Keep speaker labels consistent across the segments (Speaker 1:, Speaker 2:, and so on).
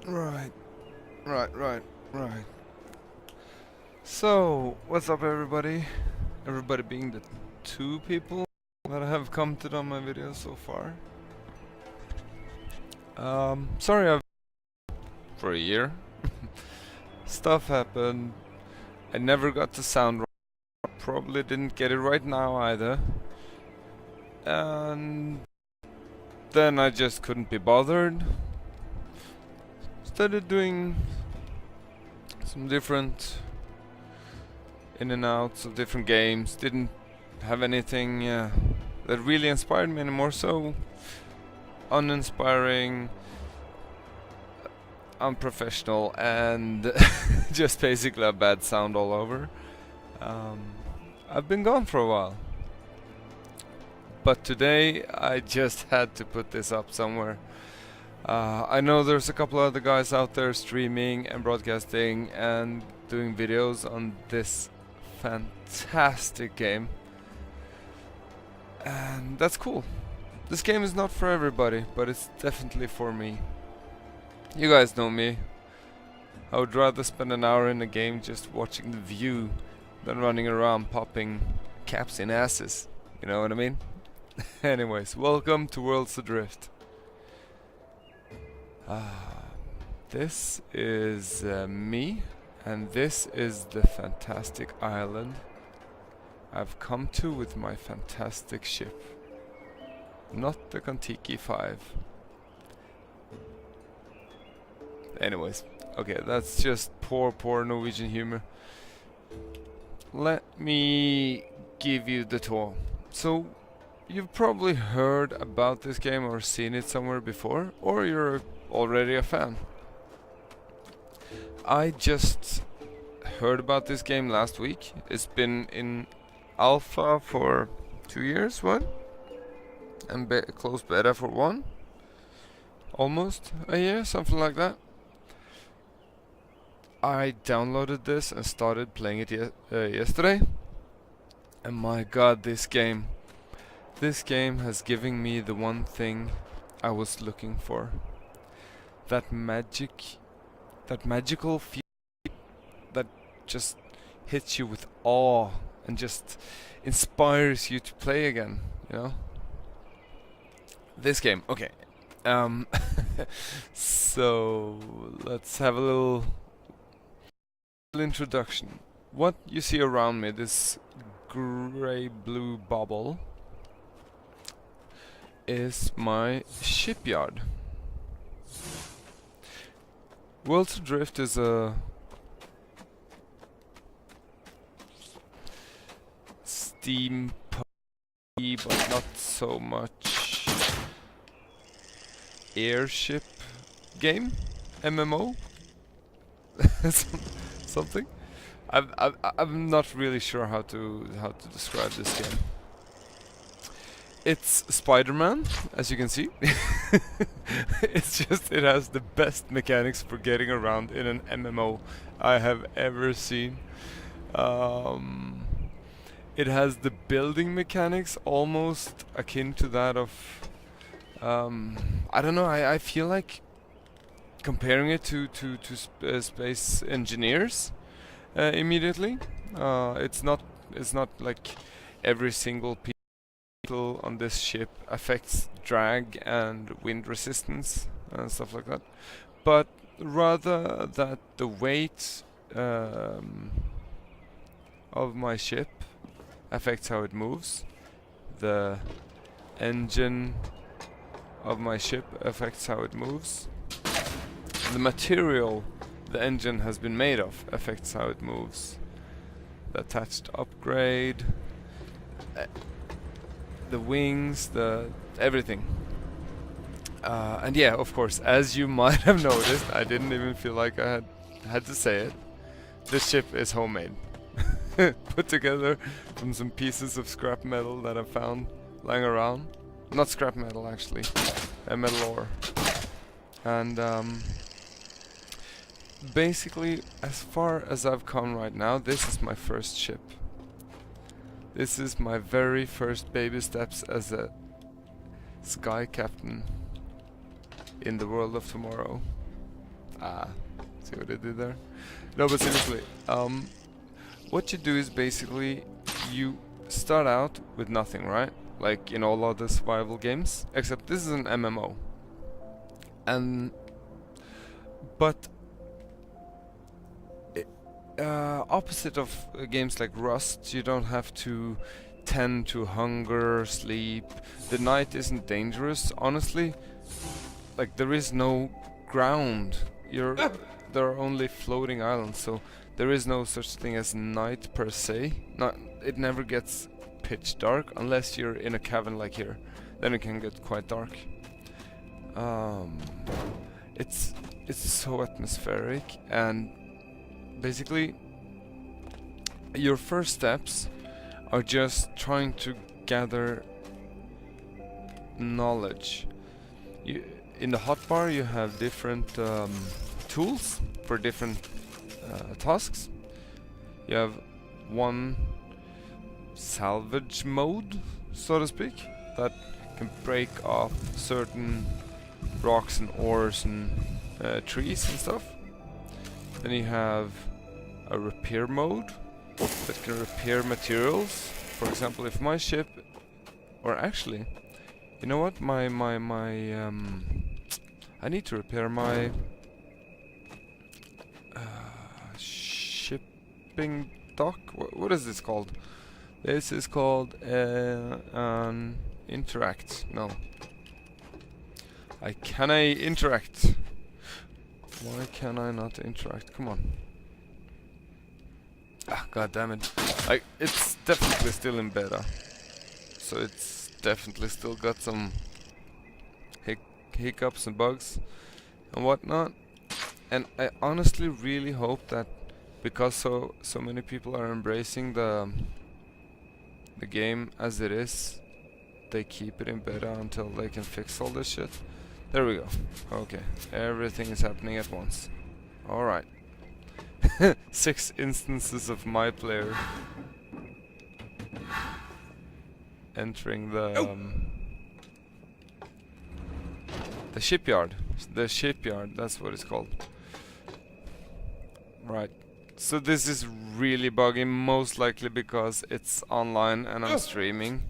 Speaker 1: Right, right. So, what's up everybody? Everybody being the two people that have commented on my videos so far. Sorry for a year. Stuff happened. I never got the sound right. Probably didn't get it right now either. And then I just couldn't be bothered. Started doing some different in and outs of different games. Didn't have anything that really inspired me anymore, so uninspiring, unprofessional, and just basically a bad sound all over. I've been gone for a while, but today I just had to put this up somewhere. I know there's a couple other guys out there streaming and broadcasting and doing videos on this fantastic game, and that's cool. This game is not for everybody, but it's definitely for me. You guys know me. I would rather spend an hour in a game just watching the view than running around popping caps in asses. You know what I mean? Anyways, welcome to Worlds Adrift. This is me, and this is the fantastic island I've come to with my fantastic ship. Not the Kontiki 5. Anyways, okay, that's just poor Norwegian humor. Let me give you the tour. So, you've probably heard about this game or seen it somewhere before, or you're already a fan. I just heard about this game last week. It's been in alpha for 2 years, what? And closed beta for 1. Almost a year, something like that. I downloaded this and started playing it yesterday. And my god, this game has given me the one thing I was looking for. That magical feel that just hits you with awe and just inspires you to play again, you know? This game, okay. So let's have a little introduction. What you see around me, this gray-blue bubble, is my shipyard. Worlds Adrift is a steampunk, but not so much airship game, MMO, something. I'm not really sure how to describe this game. It's Spider-Man, as you can see. It's just, it has the best mechanics for getting around in an MMO I have ever seen. It has the building mechanics almost akin to that of I don't know, I feel like comparing it to Space Engineers immediately. It's not like every single piece on this ship affects drag and wind resistance and stuff like that, but rather that the weight of my ship affects how it moves. The engine of my ship affects how it moves. The material the engine has been made of affects how it moves. The attached upgrade, the wings, the everything. And yeah, of course, as you might have noticed, I didn't even feel like I had to say it. This ship is homemade. Put together from some pieces of scrap metal that I found lying around. Not scrap metal, actually. Metal ore. And basically, as far as I've come right now, this is my first ship. This is my very first baby steps as a sky captain in the world of tomorrow. Ah, see what I did there? No, but seriously, what you do is basically you start out with nothing, right? Like in all other survival games, except this is an MMO. And but opposite of games like Rust, you don't have to tend to hunger, sleep. The night isn't dangerous, honestly. Like there is no ground. There are only floating islands, so there is no such thing as night per se. It never gets pitch dark unless you're in a cavern like here. Then it can get quite dark. It's so atmospheric, and basically your first steps are just trying to gather knowledge. In the hotbar you have different tools for different tasks. You have one salvage mode, so to speak, that can break off certain rocks and ores and trees and stuff. Then you have a repair mode that can repair materials. For example, if my ship, or actually, you know what, I need to repair my shipping dock. What is this called? This is called an interact. No. Can I interact? Why can I not interact? Come on. Ah, god damn it. It's definitely still in beta. So it's definitely still got some hiccups and bugs and whatnot. And I honestly really hope that because so many people are embracing the game as it is, they keep it in beta until they can fix all this shit. There we go. Okay, everything is happening at once. Alright. 6 instances of my player entering the shipyard. The shipyard, that's what it's called. Right. So this is really buggy, most likely because it's online and I'm streaming.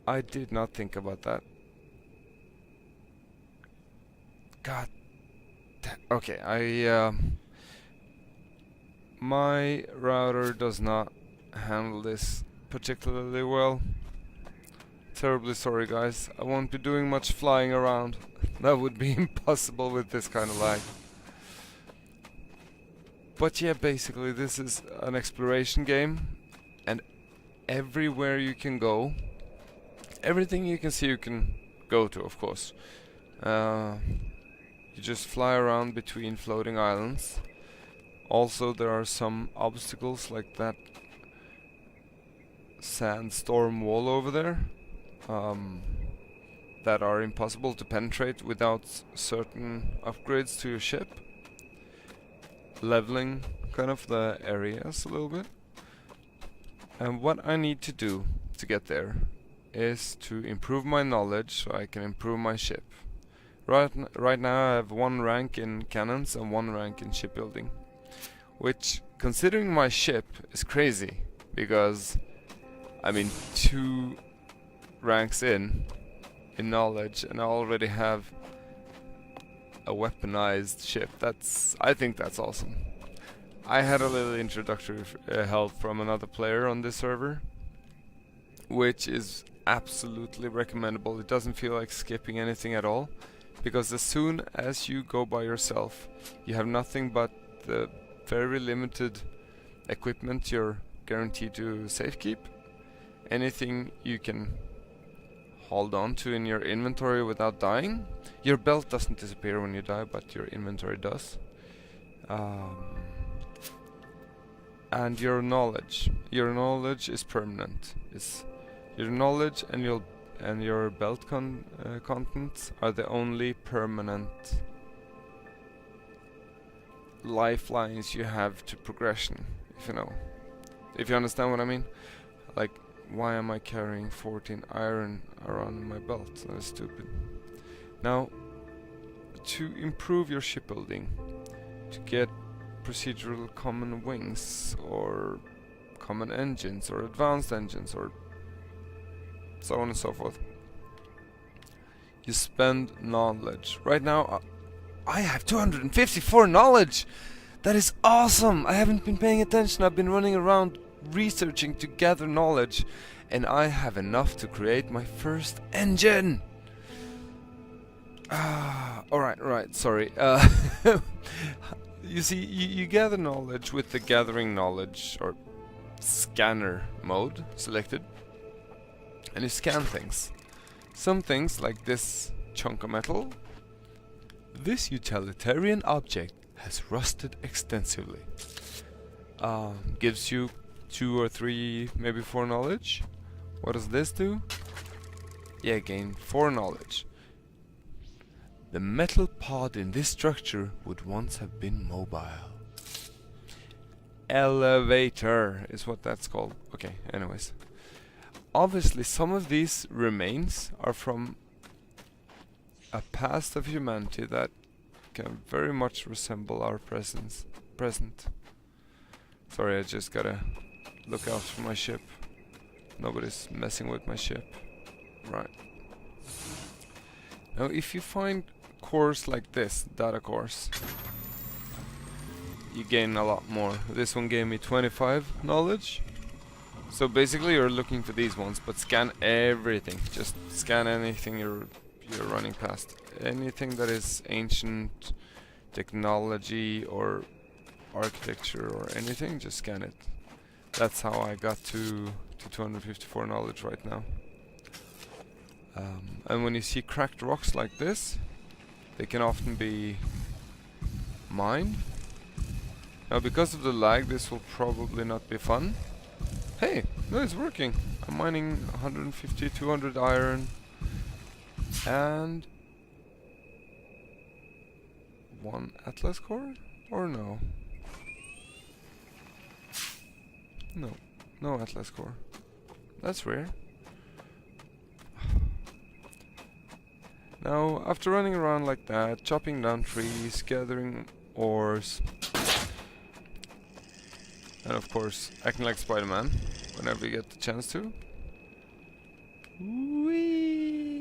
Speaker 1: I did not think about that. God. Okay, my router does not handle this particularly well. Terribly sorry, guys. I won't be doing much flying around. That would be impossible with this kind of lag. But yeah, basically this is an exploration game, and everywhere you can go, everything you can see you can go to, of course. You just fly around between floating islands. Also, there are some obstacles like that sandstorm wall over there that are impossible to penetrate without certain upgrades to your ship. Leveling kind of the areas a little bit. And what I need to do to get there is to improve my knowledge so I can improve my ship. Right now I have 1 rank in cannons and 1 rank in shipbuilding, which, considering my ship, is crazy, because I mean 2 ranks in knowledge and I already have a weaponized ship. I think that's awesome. I had a little introductory help from another player on this server, which is absolutely recommendable. It doesn't feel like skipping anything at all, because as soon as you go by yourself, you have nothing but the very limited equipment you're guaranteed to safekeep. Anything you can hold on to in your inventory without dying. Your belt doesn't disappear when you die, but your inventory does. And your knowledge. Your knowledge is permanent. Your knowledge and your belt contents are the only permanent lifelines you have to progression, if you understand what I mean. Like, why am I carrying 14 iron around in my belt? That is stupid. Now, to improve your shipbuilding, to get procedural common wings, or common engines, or advanced engines, or so on and so forth, you spend knowledge. Right now, I have 254 knowledge! That is awesome! I haven't been paying attention, I've been running around researching to gather knowledge, and I have enough to create my first engine! Alright, sorry. You see, you gather knowledge with the gathering knowledge, or scanner mode selected, and you scan things. Some things, like this chunk of metal. This utilitarian object has rusted extensively. Gives you 2 or 3, maybe 4 knowledge. What does this do? Yeah, gain 4 knowledge. The metal pod in this structure would once have been mobile. Elevator is what that's called. Okay, anyways. Obviously, some of these remains are from a past of humanity that can very much resemble our present. Sorry, I just gotta look out for my ship. Nobody's messing with my ship. Right. Now, if you find cores like this, data cores, you gain a lot more. This one gave me 25 knowledge. So basically you're looking for these ones, but scan everything. Just scan anything you're running past. Anything that is ancient technology or architecture or anything, just scan it. That's how I got to 254 knowledge right now. And when you see cracked rocks like this, they can often be mined. Now, because of the lag, this will probably not be fun. Hey, no, it's working. I'm mining 150, 200 iron, and 1 Atlas core? Or no? No Atlas core. That's rare. Now, after running around like that, chopping down trees, gathering ores, and of course, acting like Spider-Man whenever you get the chance to. Whee!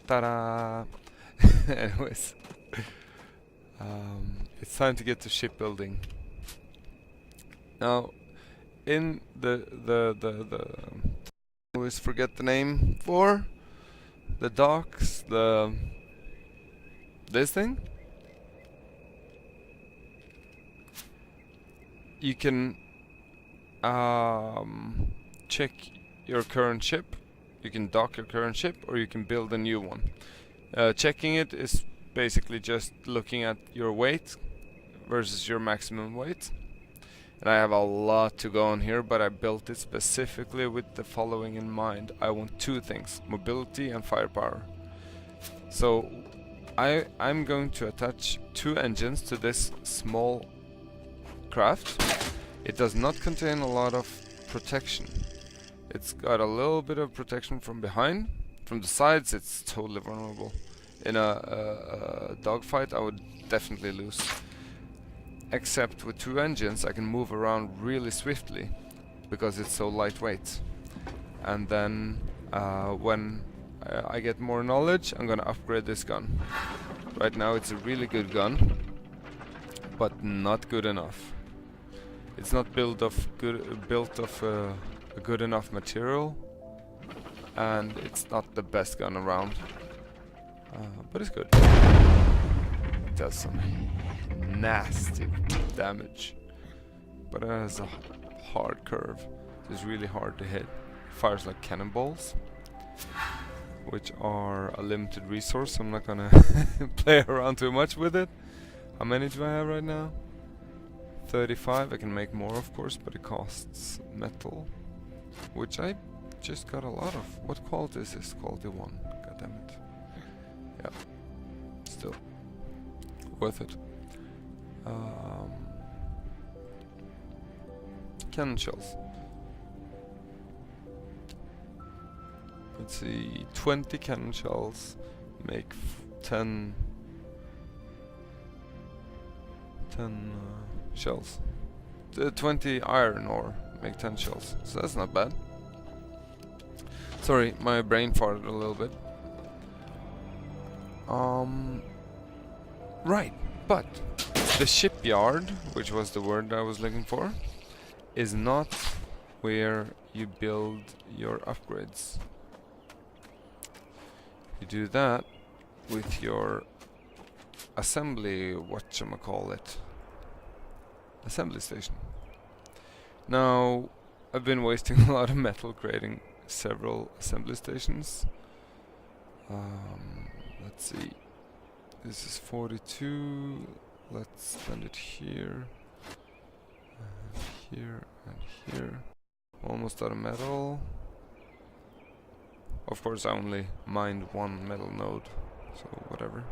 Speaker 1: Ta-da! Anyways, it's time to get to shipbuilding. Now, in the I always forget the name for the docks, this thing, you can check your current ship. You can dock your current ship, or you can build a new one. Checking it is basically just looking at your weight versus your maximum weight. And I have a lot to go on here, but I built it specifically with the following in mind. I want 2 things: mobility and firepower. So I'm going to attach 2 engines to this small craft. It does not contain a lot of protection. It's got a little bit of protection from behind. From the sides, it's totally vulnerable. In a dogfight, I would definitely lose. Except with 2 engines, I can move around really swiftly because it's so lightweight. And then when I get more knowledge, I'm gonna upgrade this gun. Right now it's a really good gun, but not good enough. It's not built of a good enough material, and it's not the best gun around. But it's good. It does some nasty damage, but it has a hard curve. It's really hard to hit. It fires like cannonballs, which are a limited resource, so I'm not gonna play around too much with it. How many do I have right now? 35. I can make more, of course, but it costs metal, which I just got a lot of. What quality is this? Quality 1. God damn it. Yeah. Still worth it. Cannon shells. let's see, 20 cannon shells make 10 shells. 20 iron ore make 10 shells, so that's not bad. Sorry, my brain farted a little bit. Right, but the shipyard, which was the word I was looking for, is not where you build your upgrades. You do that with your assembly, whatchamacallit, assembly station. Now, I've been wasting a lot of metal creating several assembly stations. Let's see. This is 42. Let's spend it here, and here, and here. Almost out of metal. Of course, I only mined one metal node, so whatever.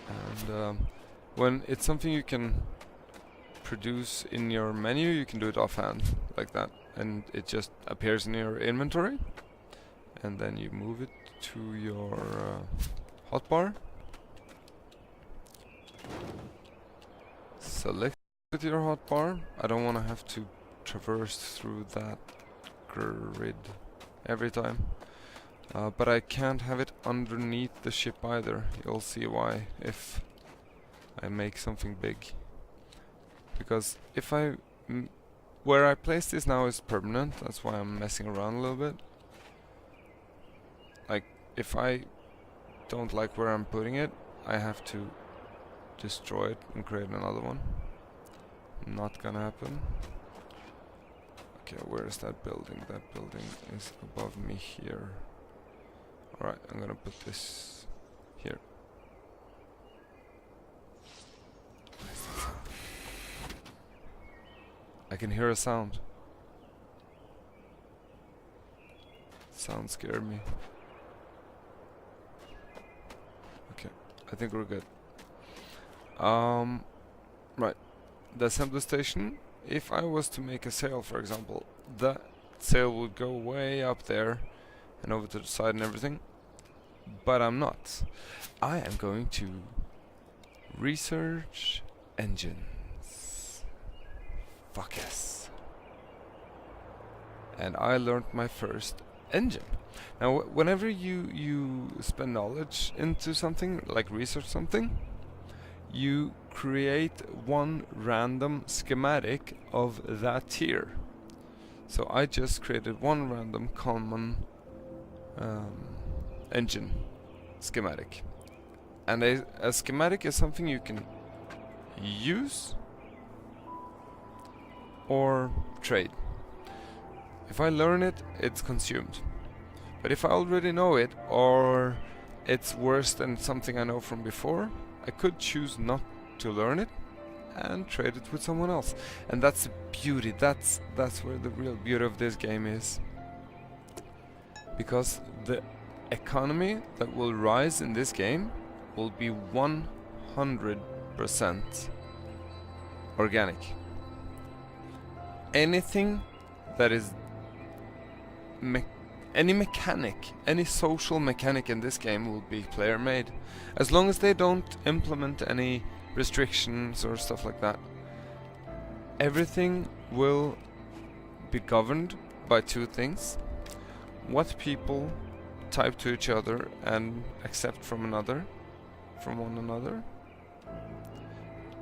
Speaker 1: And when it's something you can produce in your menu, you can do it offhand, like that. And it just appears in your inventory. And then you move it to your hotbar. Select with your hotbar. I don't want to have to traverse through that grid every time. But I can't have it underneath the ship either. You'll see why if I make something big. Because if where I place this now is permanent, that's why I'm messing around a little bit. Like, if I don't like where I'm putting it, I have to destroy it and create another one. Not gonna happen. Okay, where is that building? That building is above me here. Alright, I'm gonna put this here. I can hear a sound. Sound scared me. Okay, I think we're good. Right. The assembly station, if I was to make a sail, for example, that sail would go way up there and over to the side and everything. But I'm not. I am going to research engines. Fuck yes. And I learned my first engine. Now, whenever you spend knowledge into something, like research something, you create one random schematic of that tier. So I just created one random common engine schematic. And a schematic is something you can use or trade. If I learn it, it's consumed. But if I already know it, or it's worse than something I know from before, I could choose not to learn it and trade it with someone else. And that's the beauty, that's where the real beauty of this game is. Because the economy that will rise in this game will be 100% organic. Anything that is any mechanic, any social mechanic in this game will be player made. As long as they don't implement any restrictions or stuff like that. Everything will be governed by two things. What people type to each other and accept from one another.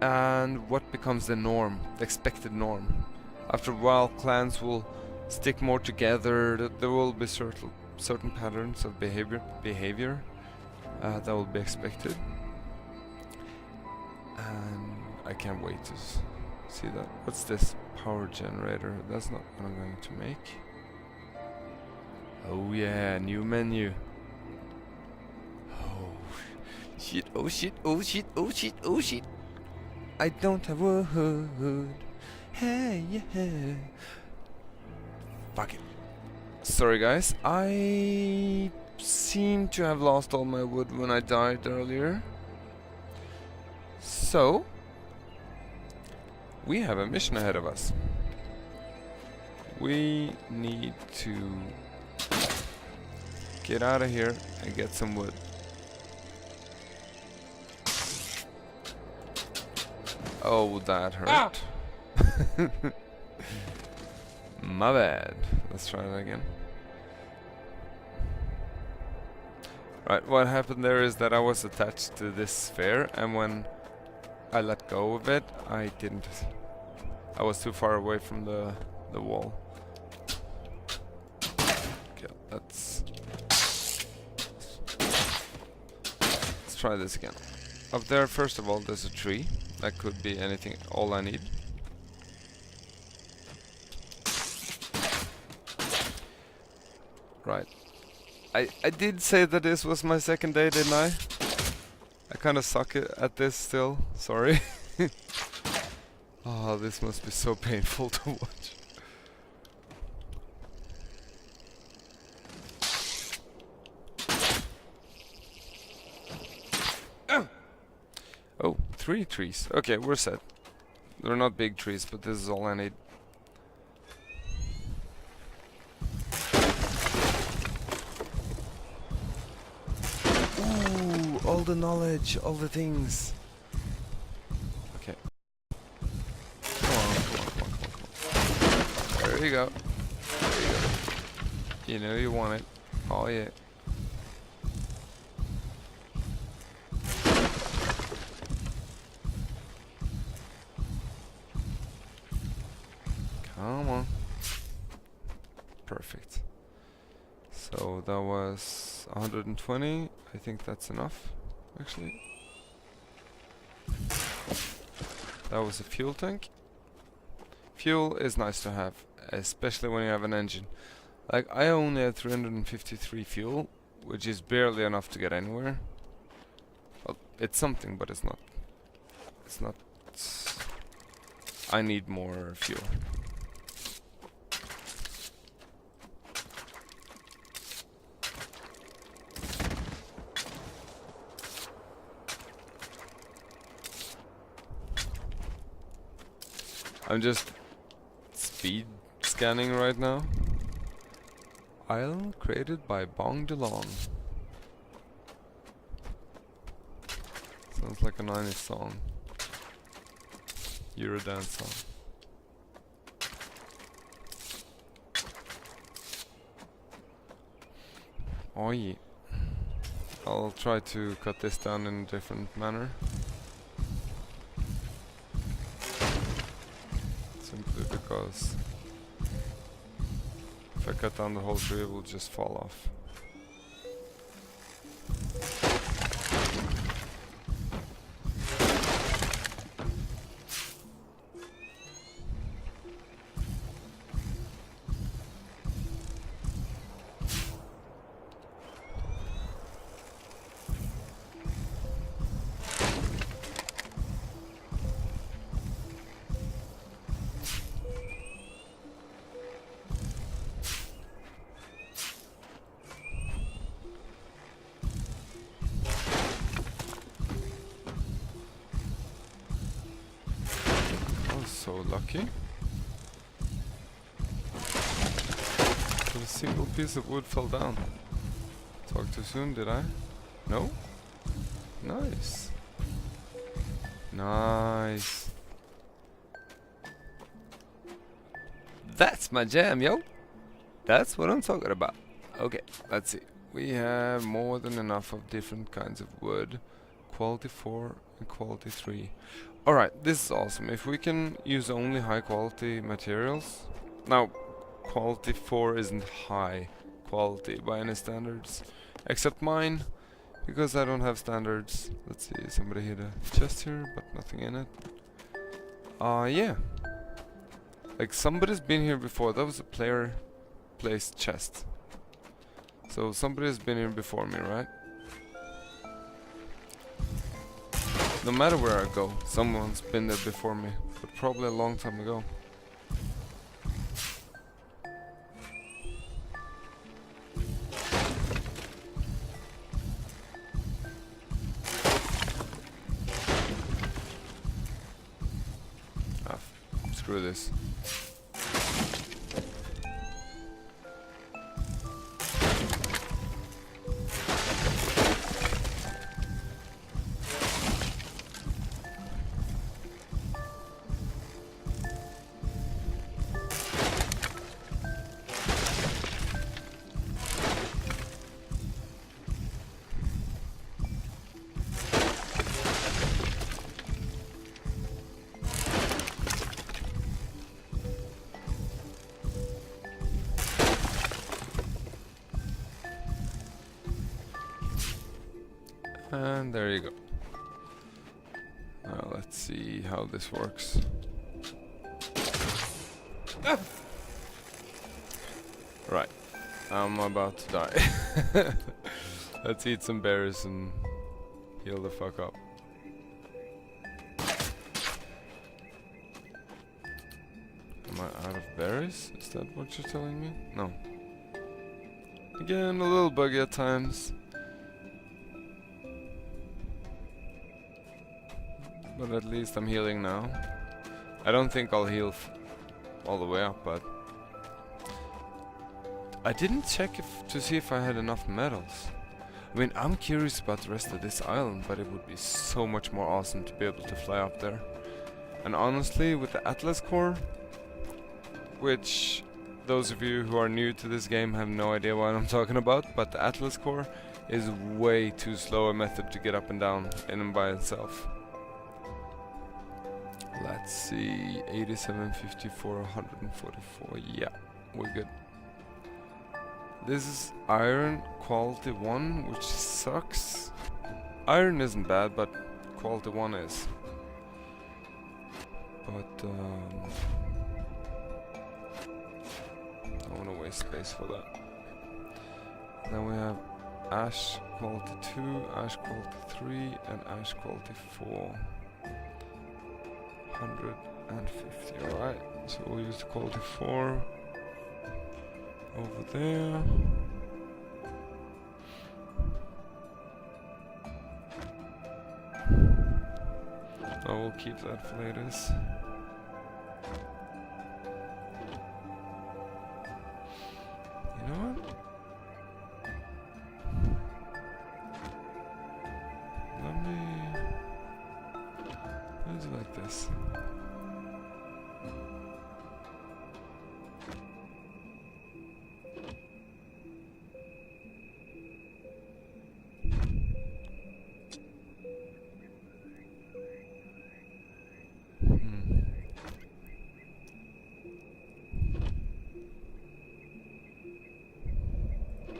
Speaker 1: And what becomes the norm, the expected norm. After a while, clans will stick more together. There will be certain patterns of behavior that will be expected. And I can't wait to see that. What's this? Power generator. That's not what I'm going to make. Oh yeah, new menu. Oh shit, oh shit, oh shit, oh shit, oh shit. I don't have wood. Hey, yeah. Fuck it. Sorry guys, I seem to have lost all my wood when I died earlier. So, we have a mission ahead of us. We need to get out of here and get some wood. Oh, that hurt. Ah! My bad. Let's try that again. Right, what happened there is that I was attached to this sphere, and when I let go of it, I was too far away from the wall. Okay, let's try this again. Up there, first of all, there's a tree. That could be anything, all I need. Right. I did say that this was my second day, didn't I? I kind of suck at this still. Sorry. Oh, this must be so painful to watch. Oh, 3 trees. Okay, we're set. They're not big trees, but this is all I need. Ooh, all the knowledge, all the things. Okay. Come on, come on, come on, come on, come on. There you go. There you go. You know you want it. Oh yeah. Come on. Perfect. So that was 120. I think that's enough, actually. That was a fuel tank. Fuel is nice to have, especially when you have an engine. Like, I only have 353 fuel, which is barely enough to get anywhere. Well, it's something, but it's not. It's not. I need more fuel. I'm just speed scanning right now. Isle created by Bong DeLong. Sounds like a 90s song. Eurodance song. Oh yeah. I'll try to cut this down in a different manner. Simply because if I cut down the whole tree, it will just fall off. So lucky. But a single piece of wood fell down. Talk too soon, did I? No? Nice. Nice. That's my jam, yo. That's what I'm talking about. Okay, let's see. We have more than enough of different kinds of wood. Quality 4 and quality 3. Alright, this is awesome. If we can use only high quality materials. Now, quality 4 isn't high quality by any standards. Except mine, because I don't have standards. Let's see, somebody hit a chest here, but nothing in it. Yeah. Like, somebody's been here before. That was a player placed chest. So somebody's been here before me, right? No matter where I go, someone's been there before me, but probably a long time ago. Screw this. And there you go. Now let's see how this works. Ah! Right, I'm about to die. Let's eat some berries and heal the fuck up. Am I out of berries? Is that what you're telling me? No. Again, a little buggy at times. But at least I'm healing now. I don't think I'll heal all the way up, but I didn't check to see if I had enough medals. I mean, I'm curious about the rest of this island, but it would be so much more awesome to be able to fly up there. And honestly, with the Atlas core, which those of you who are new to this game have no idea what I'm talking about, but the Atlas core is way too slow a method to get up and down in and by itself. Let's see, 87, 54, 144, yeah, we're good. This is iron quality 1, which sucks. Iron isn't bad, but quality 1 is. But I don't want to waste space for that. Then we have ash quality 2, ash quality 3, and ash quality 4. 150, alright. So we'll use the quality 4 over there. I will keep that for later. You know what? Let's do it like this.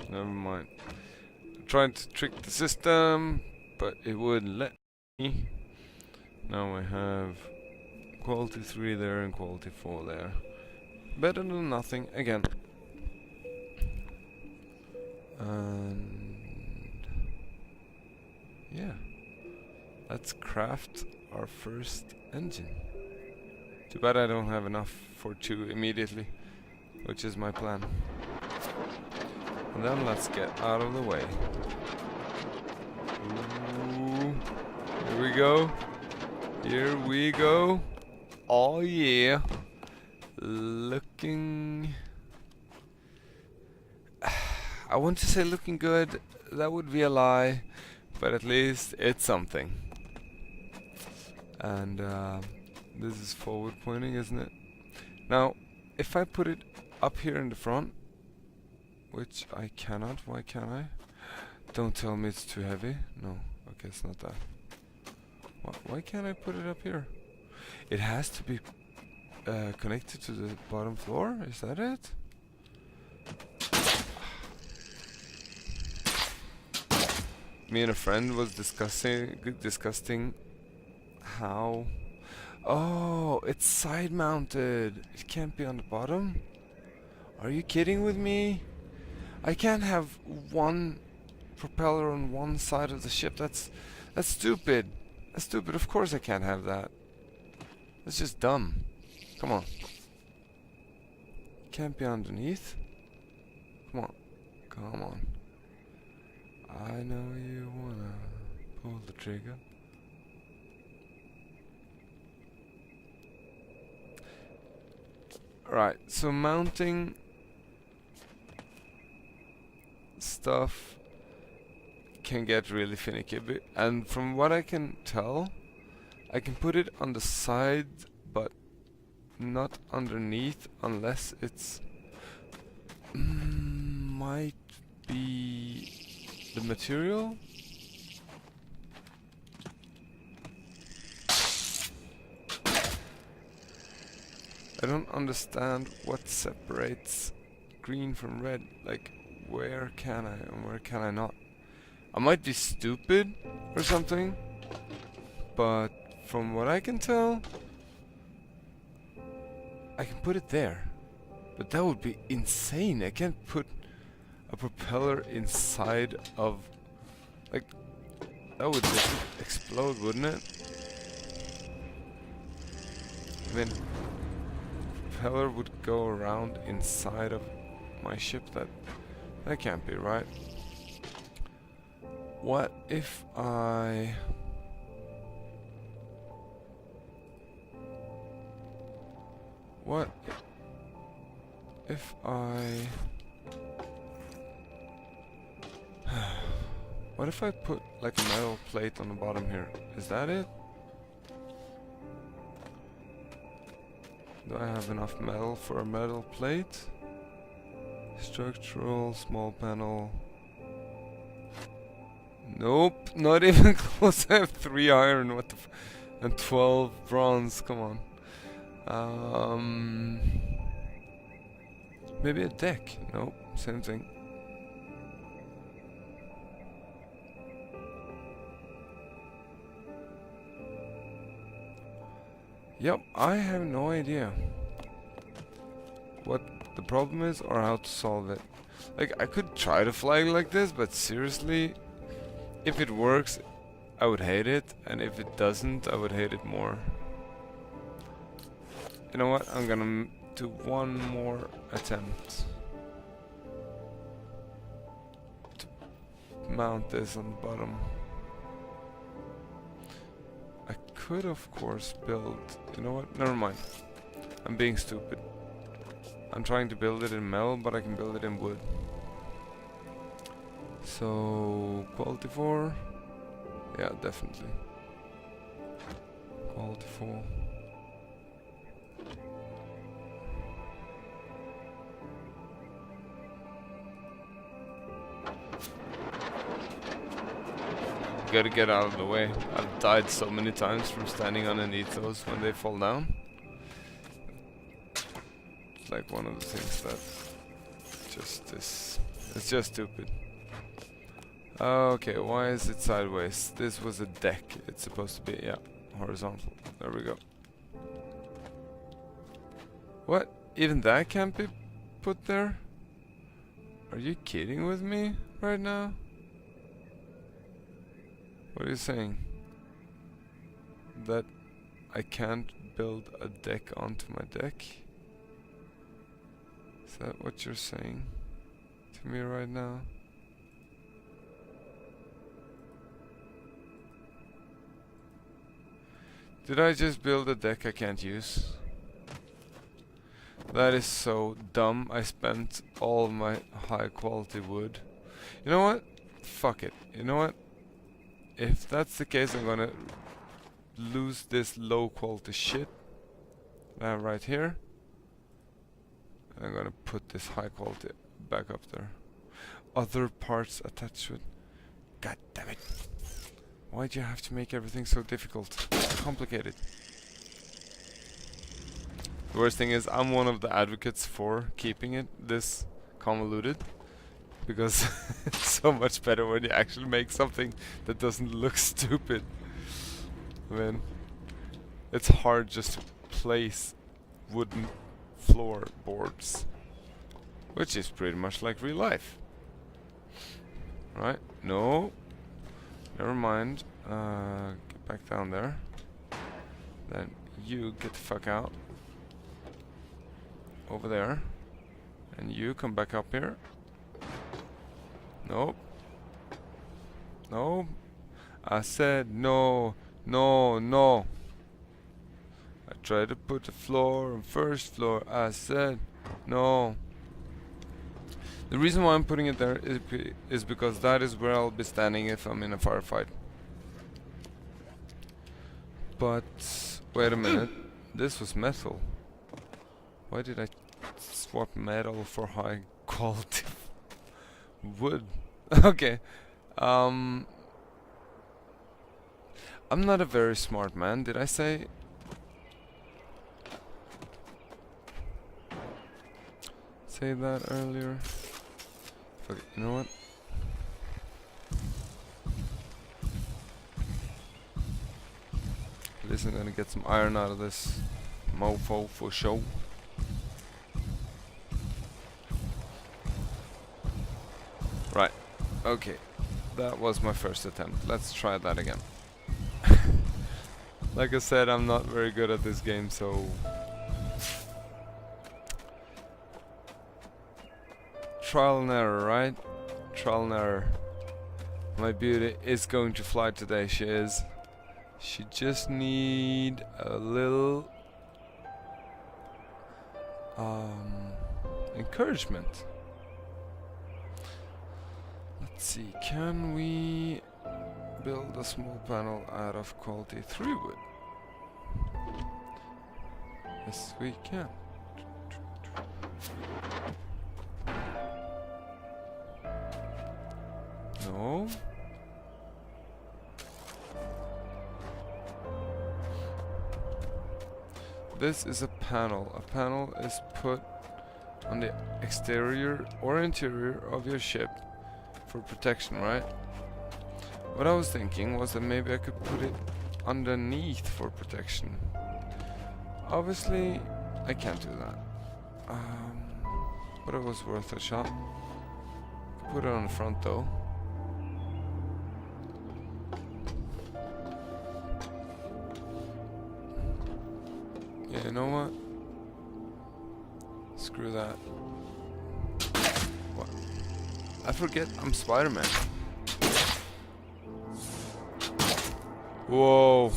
Speaker 1: Never mind. I'm trying to trick the system, but it wouldn't let me. Now we have quality 3 there and quality 4 there. Better than nothing, again. And yeah, let's craft our first engine. Too bad I don't have enough for 2 immediately, which is my plan. And then let's get out of the way. Ooh, here we go. Here we go. Oh yeah. Looking... I want to say looking good. That would be a lie. But at least it's something. And this is forward pointing, isn't it? Now, if I put it up here in the front, which I cannot. Why can't I? Don't tell me it's too heavy. No. Okay, it's not that. Why can't I put it up here? It has to be connected to the bottom floor? Is that it? Me and a friend was discussing how... Oh, it's side mounted. It can't be on the bottom? Are you kidding with me? I can't have one propeller on one side of the ship. That's stupid. That's stupid. Of course I can't have that. That's just dumb. Come on. Can't be underneath. Come on. Come on. I know you wanna pull the trigger. Right, so mounting stuff can get really finicky, and from what I can tell, I can put it on the side, but not underneath, unless it's might be the material. I don't understand what separates green from red. Like, where can I and where can I not? I might be stupid or something, but from what I can tell, I can put it there. But that would be insane. I can't put a propeller inside of... Like, that would just explode, wouldn't it? I mean, propeller would go around inside of my ship. That can't be right. What if I... What if I... What if I put like a metal plate on the bottom here? Is that it? Do I have enough metal for a metal plate? Structural, small panel. Nope, not even close. I have 3 iron, what the and 12 bronze, come on. Maybe a deck? Nope, same thing. Yep, I have no idea what the problem is or how to solve it. Like, I could try to fly like this, but seriously, if it works, I would hate it, and if it doesn't, I would hate it more. You know what? I'm gonna do one more attempt to mount this on the bottom. I could, of course, build... You know what? Never mind. I'm being stupid. I'm trying to build it in metal, but I can build it in wood. So... Quality 4? Yeah, definitely. Quality 4. Gotta get out of the way. I've died so many times from standing underneath those when they fall down. It's like one of the things that just is... It's just stupid. Okay, why is it sideways? This was a deck. It's supposed to be, yeah, horizontal. There we go. What? Even that can't be put there? Are you kidding with me right now? What are you saying? That I can't build a deck onto my deck? Is that what you're saying to me right now? Did I just build a deck I can't use? That is so dumb. I spent all of my high quality wood. You know what? Fuck it. You know what? If that's the case, I'm gonna lose this low quality shit I have right here. I'm gonna put this high quality back up there. Other parts attached to it. God damn it. Why'd you have to make everything so difficult? Complicated. The worst thing is I'm one of the advocates for keeping it this convoluted. Because it's so much better when you actually make something that doesn't look stupid. I mean, it's hard just to place wooden floorboards, which is pretty much like real life. Right? No. Never mind. Get back down there. Then you get the fuck out. Over there. And you come back up here. Nope. No. I said no, no, no. I tried to put the floor on first floor. I said no. The reason why I'm putting it there is because that is where I'll be standing if I'm in a firefight. But wait a minute, this was metal. Why did I swap metal for high quality wood? Okay. I'm not a very smart man, did I say? Say that earlier. Fuck it, you know what? At least I'm gonna get some iron out of this mofo for show. Right, okay. That was my first attempt. Let's try that again. Like I said, I'm not very good at this game, so... Trial and error, right? Trial and error. My beauty is going to fly today, she is. She just need a little... encouragement. Let's see, can we build a small panel out of quality 3 wood? Yes, we can. No. This is a panel. A panel is put on the exterior or interior of your ship for protection, right? What I was thinking was that maybe I could put it underneath for protection. Obviously, I can't do that. But it was worth a shot. Put it on the front though. Yeah, you know what? Screw that. What? I forget I'm Spider-Man. Whoa.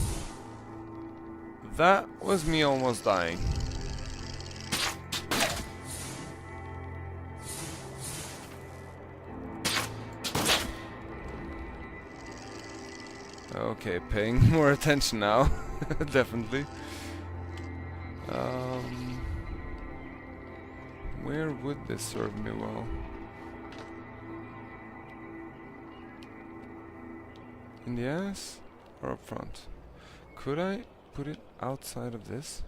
Speaker 1: That was me almost dying. Okay, paying more attention now. Definitely. Where would this serve me well? In the ass or up front? Could I put it outside of this?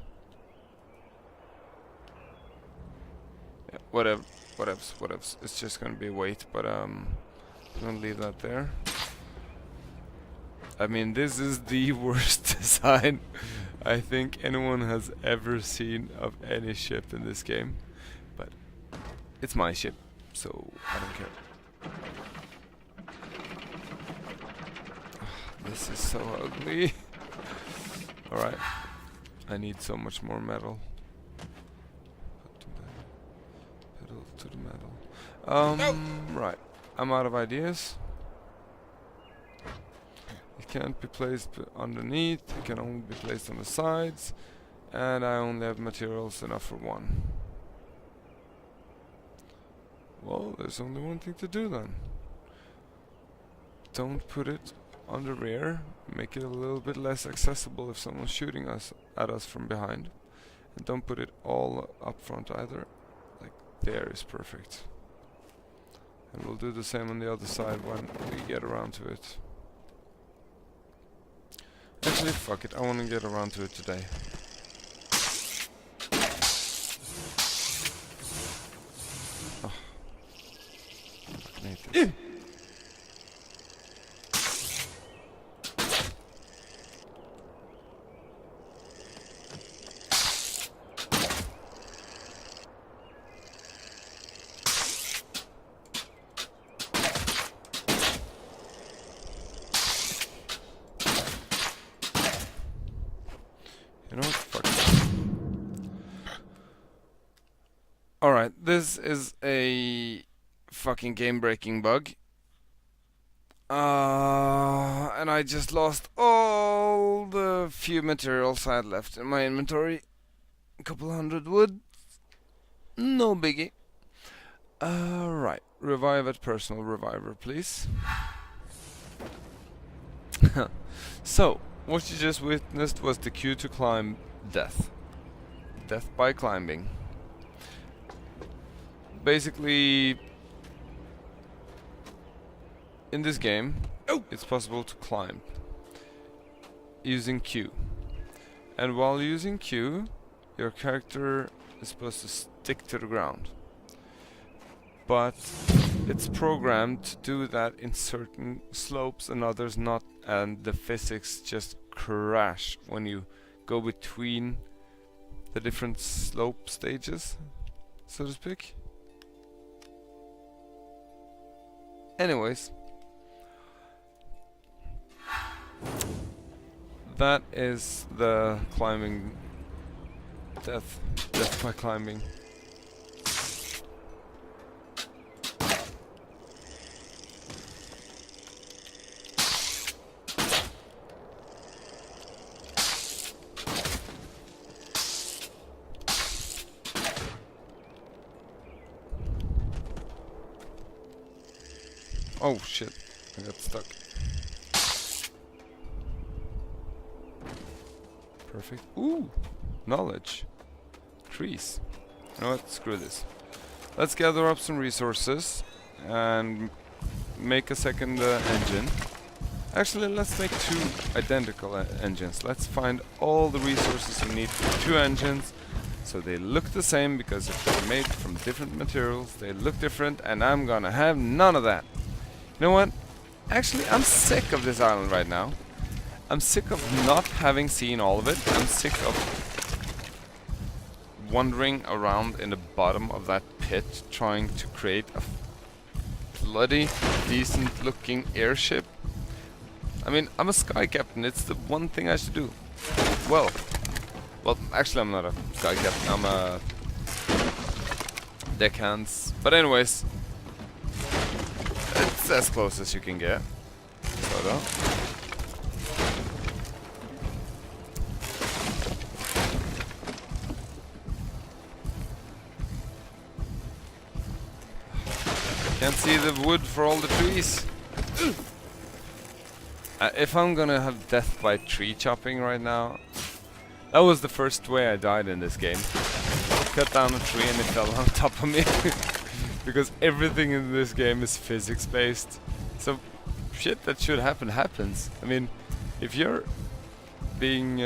Speaker 1: Yeah, whatevs. It's just gonna be weight, but I'm gonna leave that there. I mean, this is the worst design I think anyone has ever seen of any ship in this game. But it's my ship, so I don't care. This is so ugly. Alright. I need so much more metal. Pedal to the metal. Right. I'm out of ideas. It can't be placed underneath, it can only be placed on the sides, and I only have materials enough for one. Well, there's only one thing to do then. Don't put it on the rear, make it a little bit less accessible if someone's shooting at us from behind. And don't put it all up front either. Like, there is perfect. And we'll do the same on the other side when we get around to it. Actually, fuck it, I want to get around to it today. Oh. Fucking hate this. You know what? Fuck it. Alright, this is a fucking game-breaking bug. And I just lost all the few materials I had left in my inventory. A couple hundred wood. No biggie. Right. Revive at personal reviver, please. So, what you just witnessed was the cue to climb death. Death by climbing. Basically, in this game, it's possible to climb using Q. And while using Q, your character is supposed to stick to the ground. But it's programmed to do that in certain slopes and others not, and the physics just crash when you go between the different slope stages, so to speak. Anyways, that is the climbing death by climbing. Oh shit, I got stuck. Perfect. Ooh, knowledge. Trees. You know what? Screw this. Let's gather up some resources and make a second engine. Actually, let's make two identical engines. Let's find all the resources you need for two engines so they look the same, because if they're made from different materials, they look different, and I'm gonna have none of that. You know what? Actually, I'm sick of this island right now. I'm sick of not having seen all of it. I'm sick of wandering around in the bottom of that pit trying to create a bloody decent looking airship. I mean, I'm a sky captain. It's the one thing I should do. Well, actually I'm not a sky captain. I'm a deckhands. But anyways, it's as close as you can get. Sort of. Can't see the wood for all the trees. If I'm gonna have death by tree chopping right now, that was the first way I died in this game. Cut down a tree and it fell on top of me. Because everything in this game is physics based. So shit that should happen happens. I mean, if you're being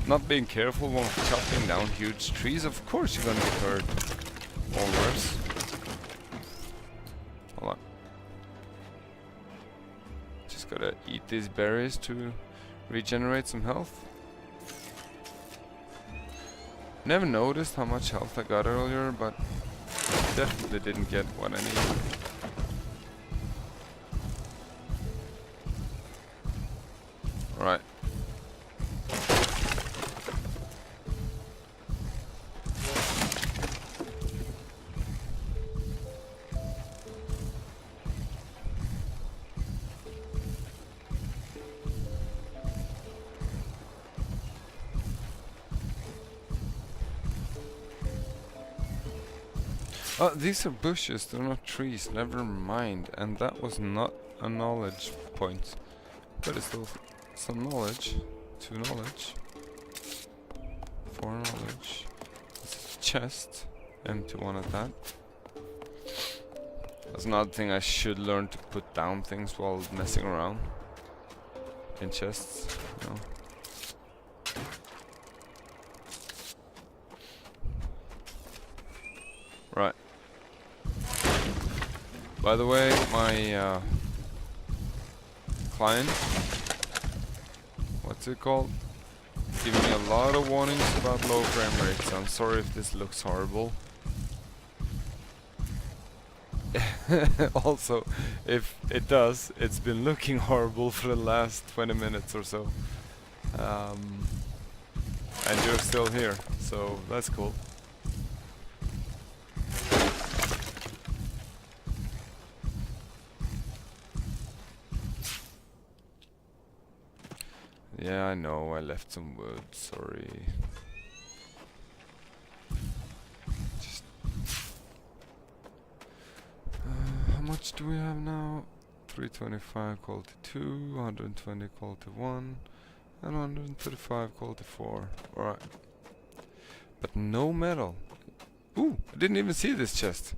Speaker 1: not being careful when chopping down huge trees, of course you're gonna get hurt. Or worse. Hold on. Just gotta eat these berries to regenerate some health. Never noticed how much health I got earlier, but definitely didn't get what I needed. Right. Oh, these are bushes, they're not trees, never mind. And that was not a knowledge point. But it's still some knowledge. 2 knowledge. 4 knowledge. It's a chest. Empty one at that. That's another thing I should learn, to put down things while messing around. In chests, you know. Right. By the way, my client, what's it called? Giving me a lot of warnings about low frame rates. I'm sorry if this looks horrible. Also, if it does, it's been looking horrible for the last 20 minutes or so. And you're still here, so that's cool. Yeah, I know, I left some wood, sorry. Just... how much do we have now? 325 quality 2, 120 quality 1, and 135 quality 4. Alright. But no metal. Ooh, I didn't even see this chest.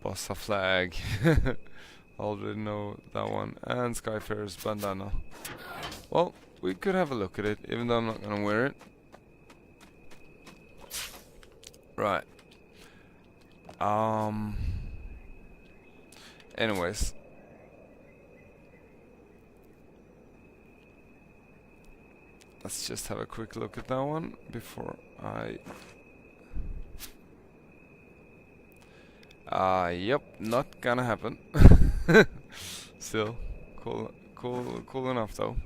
Speaker 1: Bossa flag. Already know that one. And Skyfarer's bandana. Well, we could have a look at it, even though I'm not gonna wear it. Right. Anyways. Let's just have a quick look at that one before I... yep, not gonna happen. Still, cool enough though.